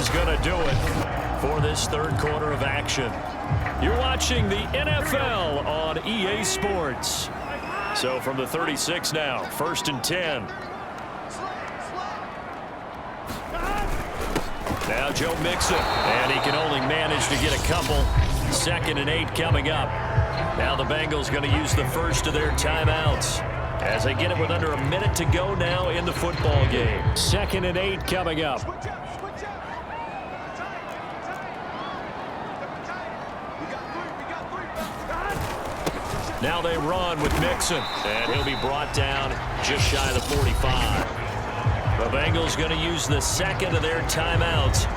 is going to do it for this third quarter of action. You're watching the NFL on EA Sports. So from the 36 now, 1st and 10. Now Joe Mixon, and he can only manage to get a couple. 2nd and 8 coming up. Now the Bengals going to use the first of their timeouts as they get it with under a minute to go now in the football game. 2nd and 8 coming up. Now they run with Mixon, and he'll be brought down just shy of the 45. The Bengals going to use the second of their timeouts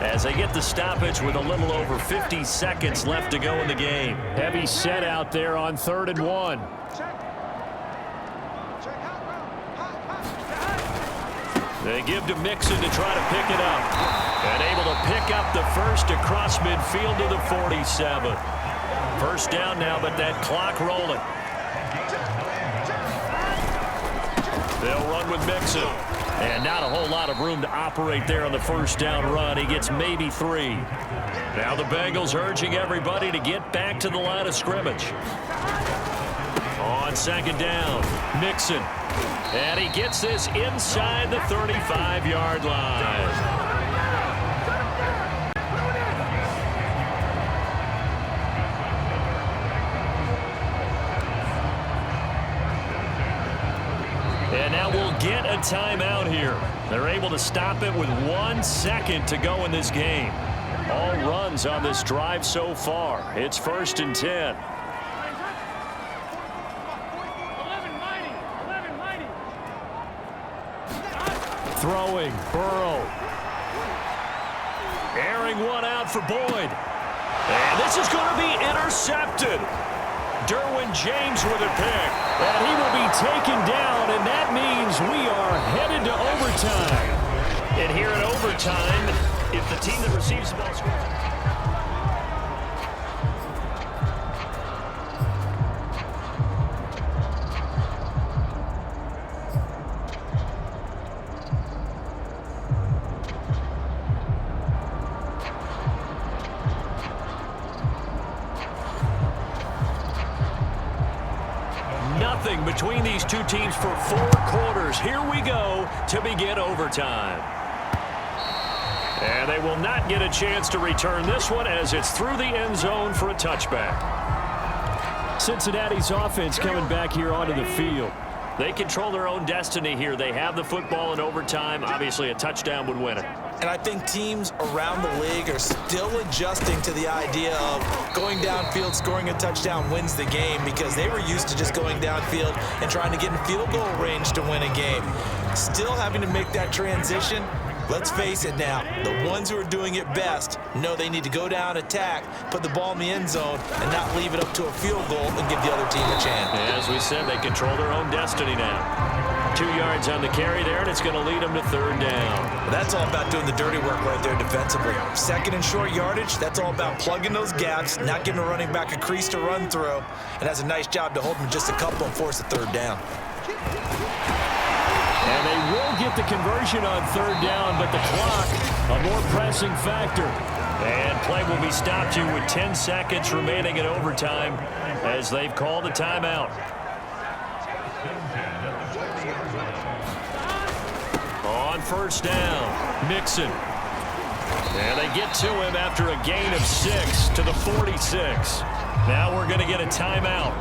as they get the stoppage with a little over 50 seconds left to go in the game. Heavy set out there on 3rd and 1. They give to Mixon to try to pick it up. And able to pick up the first across midfield to the 47. First down now, but that clock rolling. They'll run with Mixon. And not a whole lot of room to operate there on the first down run. He gets maybe 3. Now the Bengals urging everybody to get back to the line of scrimmage. On 2nd down, Mixon. And he gets this inside the 35-yard line. And now we'll get a timeout here. They're able to stop it with 1 second to go in this game. All runs on this drive so far. It's 1st and 10. Throwing, Burrow. Airing one out for Boyd. And this is going to be intercepted. Derwin James with a pick. And he will be taken down, and that means we are headed to overtime. And here in overtime, if the team that receives the ball scores. Nothing between these two teams for 4 quarters. Here we go to begin overtime. And they will not get a chance to return this one as it's through the end zone for a touchback. Cincinnati's offense coming back here onto the field. They control their own destiny here. They have the football in overtime. Obviously, a touchdown would win it. And I think teams around the league are still adjusting to the idea of going downfield, scoring a touchdown wins the game, because they were used to just going downfield and trying to get in field goal range to win a game. Still having to make that transition. Let's face it now, the ones who are doing it best know they need to go down, attack, put the ball in the end zone, and not leave it up to a field goal and give the other team a chance. As we said, they control their own destiny now. 2 yards on the carry there, and it's going to lead them to 3rd down. That's all about doing the dirty work right there defensively. 2nd and short yardage, that's all about plugging those gaps, not giving a running back a crease to run through, and has a nice job to hold them just a couple and force a 3rd down. And they will get the conversion on 3rd down, but the clock, a more pressing factor. And play will be stopped here with 10 seconds remaining in overtime as they've called a timeout. On 1st down, Mixon. And they get to him after a gain of 6 to the 46. Now we're going to get a timeout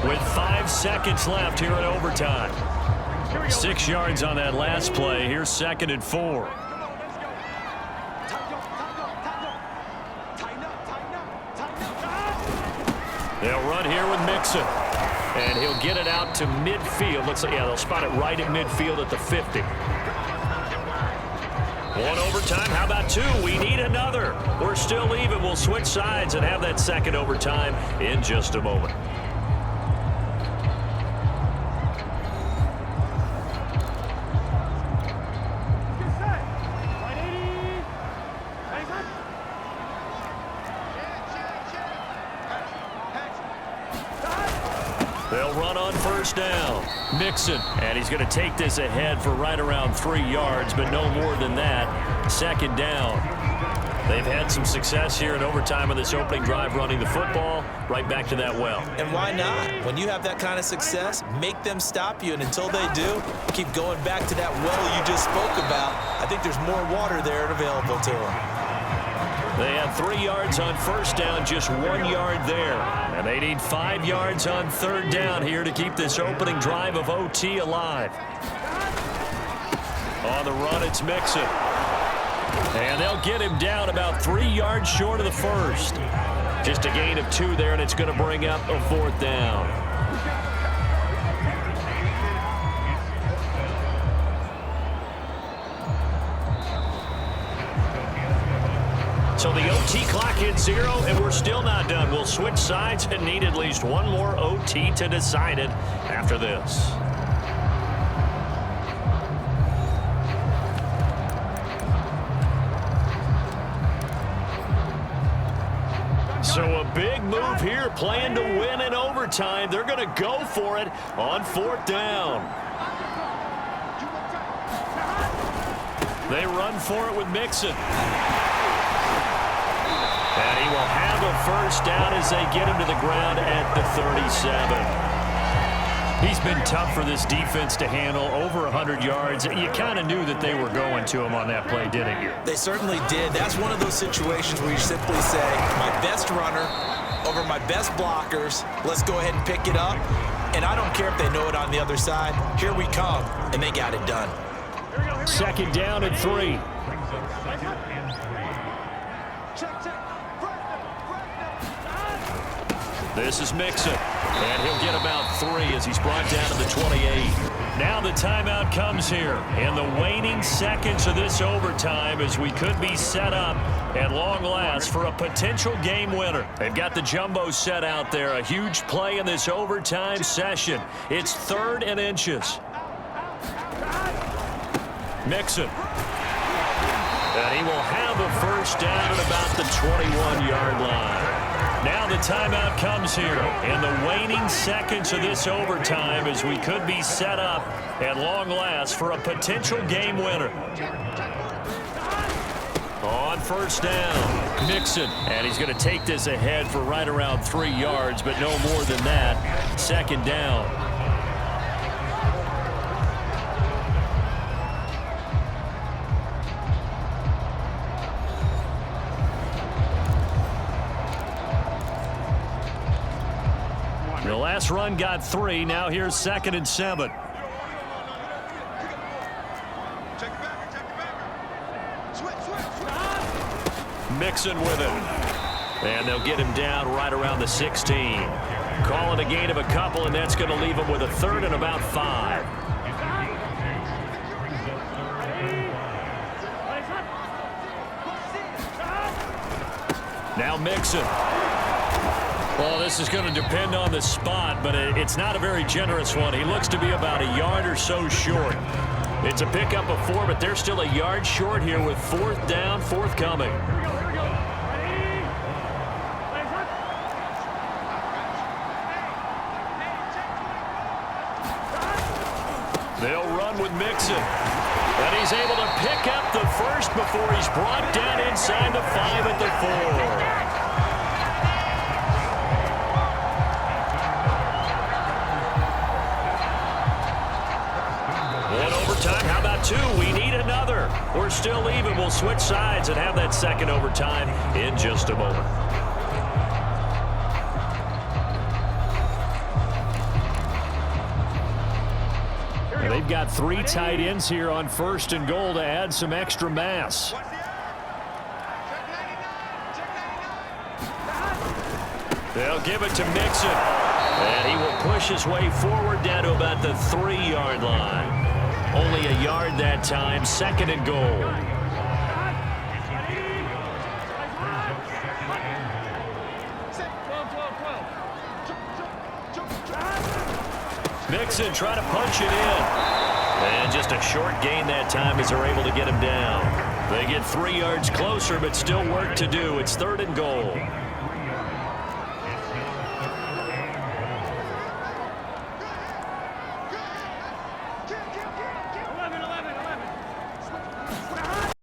with 5 seconds left here in overtime. 6 yards on that last play. Here's 2nd and 4. They'll run here with Mixon. And he'll get it out to midfield. Looks like, yeah, they'll spot it right at midfield at the 50. 1 overtime. How about 2? We need another. We're still even. We'll switch sides and have that 2nd overtime in just a moment. They'll run on 1st down. Mixon, and he's going to take this ahead for right around 3 yards, but no more than that. Second down. They've had some success here in overtime on this opening drive running the football. Right back to that well. And why not? When you have that kind of success, make them stop you. And until they do, keep going back to that well you just spoke about. I think there's more water there available to them. They have 3 yards on first down, just 1 yard there. And they need 5 yards on third down here to keep this opening drive of OT alive. On the run, it's Mixon. And they'll get him down about 3 yards short of the first. Just a gain of 2 there, and it's going to bring up a fourth down. So the OT clock hits 0, and we're still not done. We'll switch sides and need at least one more OT to decide it after this. So a big move here, playing to win in overtime. They're going to go for it on fourth down. They run for it with Mixon. And he will have a first down as they get him to the ground at the 37. He's been tough for this defense to handle, over 100 yards. You kind of knew that they were going to him on that play, didn't you? They certainly did. That's one of those situations where you simply say, my best runner over my best blockers, let's go ahead and pick it up. And I don't care if they know it on the other side. Here we come, and they got it done. Second down and 3. This is Mixon, and he'll get about 3 as he's brought down to the 28. Now the timeout comes here in the waning seconds of this overtime as we could be set up at long last for a potential game winner. They've got the jumbo set out there, a huge play in this overtime session. It's 3rd and inches. Mixon. And he will have a first down at about the 21-yard line. Now the timeout comes here in the waning seconds of this overtime as we could be set up at long last for a potential game winner. On first down, Mixon. And he's going to take this ahead for right around 3 yards, but no more than that. Second down. The last run got 3. Now here's 2nd and 7. Mixon with it. And they'll get him down right around the 16. Calling a gain of a couple, and that's going to leave him with a 3rd and about 5. Now Mixon. Well, this is going to depend on the spot, but it's not a very generous one. He looks to be about a yard or so short. It's a pickup of 4, but they're still a yard short here with 4th down, forthcoming. They'll run with Mixon. And he's able to pick up the first before he's brought down inside the 5 at the 4. Overtime, how about 2? We need another. We're still even. We'll switch sides and have that second overtime in just a moment. And they've got 3 tight ends here on 1st and goal to add some extra mass. They'll give it to Mixon. And he will push his way forward down to about the 3-yard line. Only a yard that time, 2nd and goal. Mixon trying to punch it in. And just a short gain that time as they're able to get him down. They get 3 yards closer, but still work to do. It's 3rd and goal.